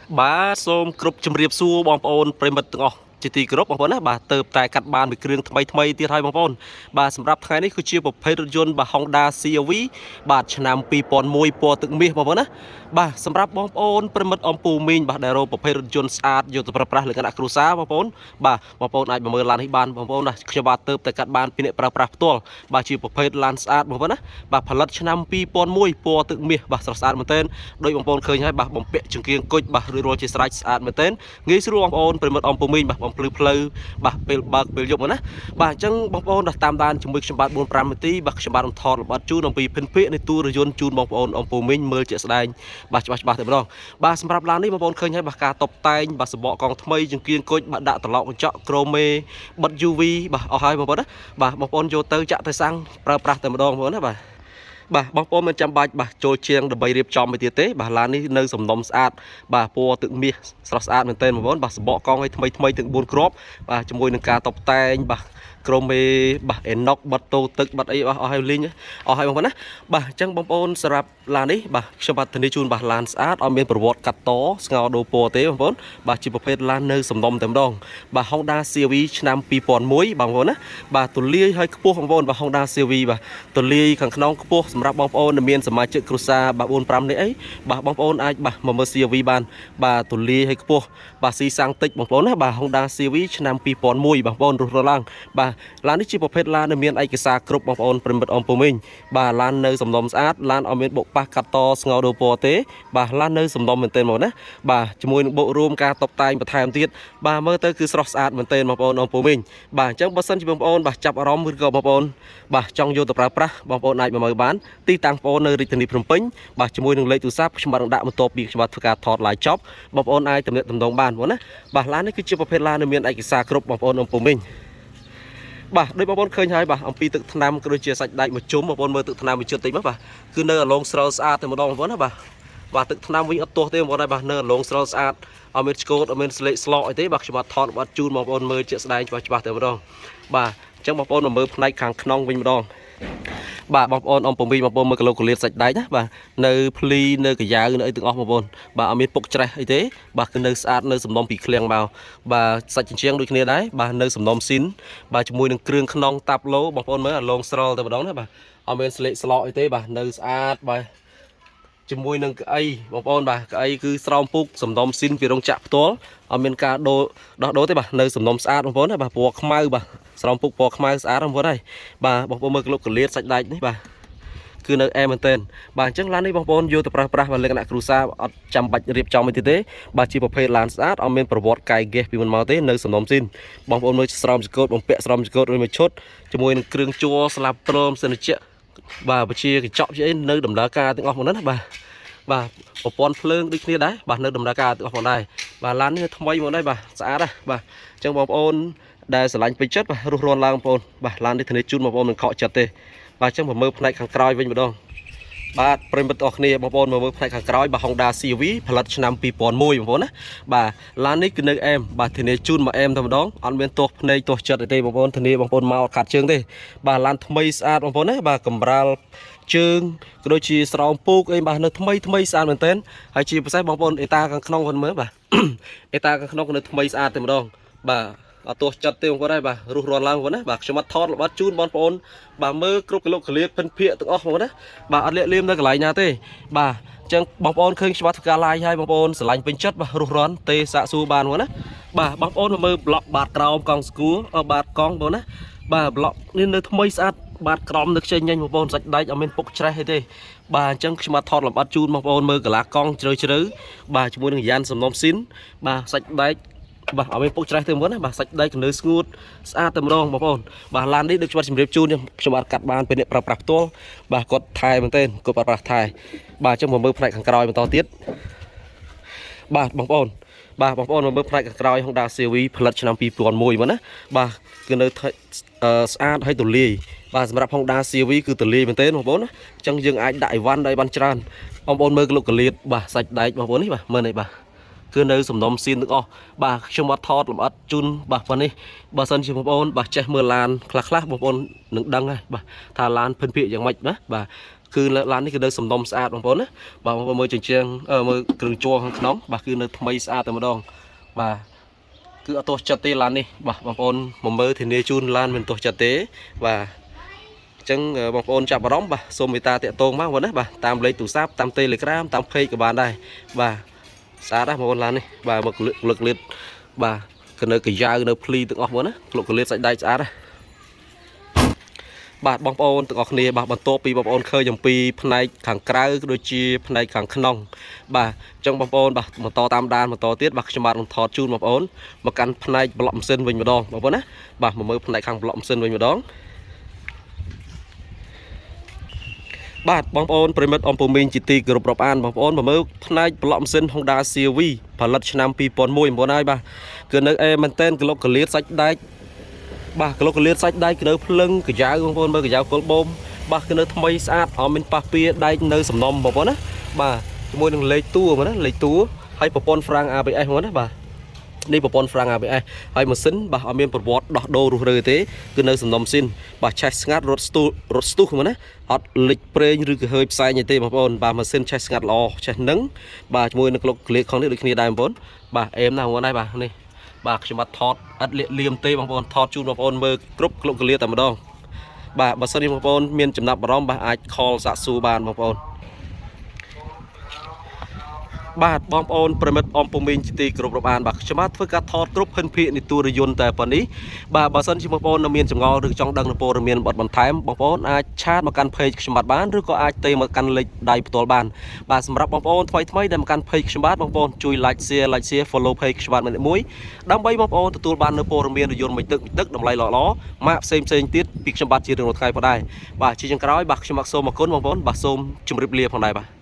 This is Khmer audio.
បាទសូមគ្រប់ជម្រាបសួរបងប្អូនប្រិមិត្តទាំងអស់ជាទីគោរពបងប្អូនណាបាទទៅតែកាត់បានមួយគ្រឿងថ្មីទៀតហើយបងប្អូនបាទសម្រាប់ថ្ងៃនេះគឺជាប្រភេទរថយន្តបាទ Honda CR-V បាទឆ្នាំ2001ពណ៌ទឹកមាសបងប្អូនណាបាទសម្រាប់បងប្អូនប្រិមិត្តអំពូមីងបាទដែលរកប្រភេទរថយន្តស្អាតយកទៅប្រើប្រាស់លក្ខណៈគ្រួសារបងប្អូនបាទបងប្អូនអាចមើលឡាននេះបានបងប្អូនណាខ្ញុំបាទទៅតែកាត់បានពីអ្នកប្រើប្រាស់ផ្ទាល់បាទជាប្រភេទឡានស្អាតបងប្អូនណាបាទផលិតឆ្នាំ2001ពណ៌ទឹកមាសបាទស្រស់ស្អាតមែនទែនដោយបងប្អូនឃើញហើយបាទបំពាក់ចង្គៀងគុជបាទរួចរាល់ជាស្រេចស្អាតមែនទែនងាយស្រួលបងប្អូនប្រិមិត្តអំពូមីងបាទបំភ្លឺផ្លូវបាទពេលបើកពេលយប់ណាបាទអញ្ចឹងបងប្អូនដល់តាមដានជាមួយខ្ញុំបាទ4 5នាទីបាទខ្ញុំបាទនឹងថតល្បិតជូនអំពីភិនភាគនៃទូរយន្តជូនបងប្អូនអំពូមីងមើលជាក់ស្ដែងបាទច្បាស់តែម្ដងបាទសម្រាប់ឡាននេះបងប្អូនឃើញហើយបាទការតុបតែងបាទសម្បកកង់ថ្មីចង្គៀងគុជបាទដាក់ត្រឡោកកញ្ចក់ក្រូមេបិទ UV បាទអស់ហើយបងប្អូនណាបាទបងប្អូនយកទៅចាក់ទៅសាំងប្រើប្រាស់តែម្ដងបងប្អូនណាបាទបងប្អូនមិនចាំបាច់បាទចូលជាងដើម្បីរៀបចំទៅទៀតទេបាទឡាននេះនៅសំណុំស្អាតបាទពណ៌ទឹកមាសស្រស់ស្អាតមែនទែនបងប្អូនបាទសម្បកកង់ឲ្យថ្មីទាំង4គ្រាប់បាទជាមួយនឹងការតុបតែងបាទក្រុមមេបាទអេណុកបាត់តូទឹកបាត់អីអស់ហើយលីងអស់ហើយបងប្អូនណាបាទអញ្ចឹងបងប្អូនសម្រាប់ឡាននេះបាទខ្ញុំបាទធានាជូនបាទឡានស្អាតអត់មានប្រវត្តិកាត់តស្ងោដូរពណ៌ទេបងប្អូនបាទជាប្រភេទឡាននៅសំណុំតែម្ដងបាទ Honda CR-V ឆ្នាំ2001បងប្អូនណាបាទទូលាយហើយខ្ពស់បងប្អូនបាទ Honda CR-V បាទទូលាយខាងក្នុងខ្ពស់សម្រាប់បងប្អូនដែលមានសមាជិកគ្រួសារបាទ4 5នាក់អីបាទបងប្អូនអាចបាទមកមើល CR-V បានបាទទូលាយហើយខ្ពស់បាទស៊ីសាំងតិចបងប្អូនណាបាទ Honda CR-V ឆ្នាំ2001បងប្អូនរស់រឡើងបាទឡាននេះជាប្រភេទឡានដែលមានឯកសារគ្រប់បងប្អូនប្រិមិត្តអំពូមីងបាទឡាននៅសំណុំស្អាតឡានអត់មានបុកប៉ះកាត់តស្ងោដូរពណ៌ទេបាទឡាននៅសំណុំមែនទែនបងណាបាទជាមួយនឹងបុករួមការតុបតែងបន្ថែមទៀតបាទមើលទៅគឺស្រស់ស្អាតមែនទែនបងប្អូនអំពូមីងបាទអញ្ចឹងបើសិនជាបងប្អូនបាទចាប់អារម្មណ៍ឬក៏បងប្អូនបាទចង់យកទៅប្រើប្រាស់បងប្អូនអាចមកមើលបានទីតាំងបងប្អូននៅរាជធានីភ្នំពេញបាទជាមួយនឹងលេខទូរស័ព្ទខ្ញុំបាទនឹងដាក់បន្ទាប់ពីខ្ញុំបាទធ្វើការថត live ចប់បងប្អូនអាចទំនាក់ទំនងបានបងណាបាទឡាននេះគឺជាប្រភេទឡានដែលមានឯកសារគ្រប់បងប្អូនអំពូមីងបាទដោយបងប្អូនឃើញហើយបាទអំពីទឹកថ្នាំក៏ដូចជាសាច់ដែកមួយជុំបងប្អូនមើលទឹកថ្នាំមួយជិតតិចមកបាទគឺនៅអាឡងស្រលស្អាតតែម្ដងបងប្អូនណាបាទទឹកថ្នាំវិញអត់ទាស់ទេបងប្អូនហើយបាទនៅអាឡងស្រលស្អាតអត់មានឆ្កូតអត់មានស្លេកស្លោកអីទេបាទខ្ញុំបាទថតបាត់ជូនបងប្អូនមើលជាក់ស្ដែងច្បាស់តែម្ដងបាទអញ្ចឹងបងប្អូនមកមើលផ្នែកខាងក្នុងវិញម្ដងបាទបងប្អូនអំពូមីបងប្អូនមើលគីឡូកលៀតសាច់ដែកណាបាទនៅភ្លីនៅកាយ៉ាវនៅអីទាំងអស់បងប្អូនបាទអត់មានពុកច្រេះអីទេបាទគឺនៅស្អាតនៅសំណុំពីឃ្លាំងមកបាទសាច់ចិញ្ចៀងដូចគ្នាដែរបាទនៅសំណុំស៊ីនបាទជាមួយនឹងគ្រឿងក្នុងតាប់ឡូបងប្អូនមើលអាឡងស្រលតែម្ដងណាបាទអត់មានស្លេកស្លោកអីទេបាទនៅស្អាតបាទជាមួយនឹងក្អីបងប្អូនបាទក្អីគឺស្រោមពុកសំណុំស៊ីនពីរោងចក្រផ្ទាល់អត់មានការដោះទេបាទនៅសំណុំស្អាតបងប្អូនណាបាទពណ៌ខ្មៅបាទស្រោមពុកពណ៌ខ្មៅស្អាតបងប្អូនហើយបាទបងប្អូនមើលគីឡូកលៀតសាច់ដែកនេះបាទគឺនៅអែមែនទែនបាទអញ្ចឹងឡាននេះបងប្អូនយកទៅប្រើប្រាស់លក្ខណៈគ្រួសារអត់ចាំបាច់រៀបចំអីទេបាទជាប្រភេទឡានស្អាតអត់មានប្រវត្តិកាយហ្គាសពីមុនមកទេនៅសំណុំស៊ីនបងប្អូនមើលស្រោមចង្កូតបំពាក់ស្រោមចង្កូតរួចមួយឈុតជាមួយនឹងគ្រឿងជ័រស្លាប់ព្រមសិនជៈបាទបជាកញ្ចក់ជាអីនៅដំណើរការទាំងអស់មកហ្នឹងណាបាទប្រព័ន្ធភ្លើងដូចគ្នាដែរបាទនៅដំណើរការទាំងអស់មកដែរបាទឡាននេះថ្មីមកដែរបាទស្អាតណាបាទអញ្ចឹងបងប្អូនដែលស្រឡាញ់ពេញចិត្តបាទរស់រានឡើងបងប្អូនបាទឡាននេះធានាជូនបងប្អូនមិនខកចិត្តទេបាទអញ្ចឹងមកមើលផ្នែកខាងក្រោយវិញម្ដងបាទប្រិមិត្តអស់គ្នាបងប្អូនមកមើលផ្នែកខាងក្រោយបាទ Honda CR-V ផលិតឆ្នាំ2001បងប្អូនណាបាទឡាននេះគឺនៅអែមបាទធានាជូនមកអែមតែម្ដងអត់មានទាស់ភ្នែកទាស់ចិត្តអីទេបងប្អូនធានាបងប្អូនមកអត់ខាត់ជើងទេបាទឡានថ្មីស្អាតបងប្អូនណាបាទកម្រាលជើងក៏ដូចជាស្រោមពូកអីបាទនៅថ្មីស្អាតមែនទែនហើយជាពិសេសបងប្អូនអេតាខាងក្នុងគាត់មើលបាទអេតាខាងក្នុងនៅថ្មីស្អាតតែម្ដងបាទអត់ទាស់ចិត្តទេបងប្អូនហើយបាទរស់រានឡើងបងប្អូនណាបាទខ្ញុំអត់ថតល្បិតជូនបងប្អូនបាទមើលគ្រប់គីឡូកលៀតភិនភាគទាំងអស់បងប្អូនណាបាទអត់លាក់លៀមនៅកន្លែងណាទេបាទអញ្ចឹងបងប្អូនឃើញច្បាស់ធ្វើការឡាយហើយបងប្អូនស្រឡាញ់ពេញចិត្តបាទរស់រានទេសាកសួរបានបងប្អូនណាបាទបងប្អូនមើលប្លុកបាតក្រោមកង់ស្គួរបាតកង់បងប្អូនណាបាទប្លុកនេះនៅថ្មីស្អាតបាតក្រោមនៅខ្ចីញញបងប្អូនសាច់ដែកអត់មានពុកច្រេះអីទេបាទអញ្ចឹងខ្ញុំអត់ថតលម្អិតជូនបងប្អូនមើលកន្លះកង់ជ្រៅបាទជាមួយនឹងយ៉ានសំណុំស៊ីនបាទសាច់ដែកបាទអត់មានពុកច្រេះទេបងប្អូនណាបាទសាច់ដែកនៅស្ងួតស្អាតតែម្ដងបងប្អូនបាទឡាននេះដូចខ្ញុំជម្រាបជូនខ្ញុំអត់កាត់បានពេលអ្នកប្រើប្រាស់ផ្ទាល់បាទគាត់ថែមែនទេគាត់ប្រើប្រាស់ថែបាទអញ្ចឹងមកមើលផ្នែកខាងក្រោយបន្តទៀតបាទបងប្អូនមកមើលផ្នែកខាងក្រោយ Honda CR-V ផលិតឆ្នាំ2001មកណាបាទគឺនៅស្អាតហើយទូលាយបាទសម្រាប់ Honda CR-V គឺទូលាយមែនទេបងប្អូនណាអញ្ចឹងយើងអាចដាក់អីវ៉ាន់ได้បានច្រើនបងប្អូនមើលលោកកលៀតបាទសាច់ដែកបងប្អូននេះបាទមើលនេះបាទគឺនៅសំណុំស៊ីនទាំងអស់បាទខ្ញុំអត់ថតលម្អិតជូនបាទប៉ុណ្នេះបើសិនជាបងប្អូនបាទចេះមើលឡានខ្លះបងប្អូននឹងដឹងហើយបាទថាឡានភិនភាគយ៉ាងម៉េចណាបាទ គឺឡាននេះគឺនៅសំណុំស្អាតបងប្អូនណាបាទបងប្អូនមើលចិញ្ចៀងមើលគ្រឿងជ័រខាងក្នុងបាទគឺនៅថ្មីស្អាតតែម្ដងបាទគឺអត់ទោះចិត្តទេឡាននេះបាទបងប្អូនមកមើលធានាជូនឡានមិនទោះចិត្តទេបាទអញ្ចឹងបងប្អូនចាប់អារម្មណ៍បាទសូមមេត្តាតាក់ទងមកបងណាបាទតាមលេខទូរស័ព្ទតាម Telegram តាម Page ក៏បានដែរបាទស្អាតណាស់បងប្អូនឡាននេះបាទមកលឹកលៀតបាទគឺនៅកាយ៉ាវនៅភ្លីទាំងអស់បងណាក្លុកកលៀតសាច់ដៃស្អាតណាស់បាទបងប្អូនទាំងអស់គ្នាបាទបន្ទាប់ពីបងប្អូនឃើញអំពីផ្នែកខាងក្រៅក៏ដូចជាផ្នែកខាងក្នុងបាទអញ្ចឹងបងប្អូនបាទបន្តតាមដានបន្តទៀតបាទខ្ញុំបាទនឹងថតជូនបងប្អូនមកកាន់ផ្នែកប្លុកម៉ាស៊ីនវិញម្ដងបងប្អូនណាបាទមកមើលផ្នែកខាងប្លុកម៉ាស៊ីនវិញម្ដងបាទបងប្អូនប្រិមិត្តអំពូមីងជាទីគោរពរាប់អានបងប្អូនមកមើលផ្នែកប្លុកម៉ាស៊ីន Honda CR-V ផលិតឆ្នាំ2001បងប្អូនហើយបាទគឺនៅមែនតែនក្លុកកលៀតសាច់ដែកបាទក្លុកកលៀតសាច់ដែកគឺនៅភ្លឹងកាយ៉ាវបងប្អូនមើលកាយ៉ាវគល់បូមបាទគឺនៅថ្មីស្អាតអត់មានប៉ះពៀដែកនៅសំណុំបងប្អូនណាបាទជាមួយនឹងលេខតួបងណាលេខតួហើយប្រព័ន្ធហ្វ្រាំង ABS បងណាបាទនេះប្រព័ន្ធហ្វ្រាំង ABS ហើយម៉ាស៊ីនបាទអត់មានប្រវត្តិដោះដូររុះរើទេគឺនៅសំណុំស៊ីនបាទឆេះស្ងាត់រត់ស្ទុះបងណាអត់លិចប្រេងឬក៏hơiផ្សែងទេបងប្អូនបាទម៉ាស៊ីនឆេះស្ងាត់ល្អឆេះនឹងបាទជាមួយនឹងក្លុកក្លៀកของនេះដូចគ្នាដែរបងប្អូនបាទអេមណាស់បងប្អូនដែរបាទនេះបាទខ្ញុំបាទថតអត់លាកលៀមទេបងប្អូនថតជូនបងប្អូនមើលគ្រប់ក្លុកក្លៀកតែម្ដងបាទបើសិនជាបងប្អូនមានចំណាប់អារម្មណ៍បាទអាច call សាកសួរបានបងប្អូនបាទបងប្អូនប្រិមិត្តអំពូមីងជាទីគោរពរាប់អានបាទខ្ញុំបាទធ្វើការថតគ្រប់ភិនភាគនីតិរយន្តតែប៉ុណ្នេះបាទបើសិនជាបងប្អូនមានចម្ងល់ឬចង់ដឹងព័ត៌មានបទបន្ថែមបងប្អូនអាចឆាតមកកាន់ Page ខ្ញុំបាទបានឬក៏អាចទេមកកាន់លេខដៃផ្ទាល់បានបាទសម្រាប់បងប្អូនថ្មីដែលមកកាន់ Page ខ្ញុំបាទបងប្អូនជួយ like share follow Page ខ្ញុំបាទមួយដើម្បីបងប្អូនទទួលបាននូវព័ត៌មានរយន្តមួយទឹកតម្លៃល្អៗម៉ាកផ្សេងទៀតពីខ្ញុំបាទជារៀងរាល់ថ្ងៃផងដែរបាទជាចុងក្រោយបាទខ្ញុំបាទសូមអរគុណបងប្អូនបាទសូមជម្រាបលាផងដែរបាទ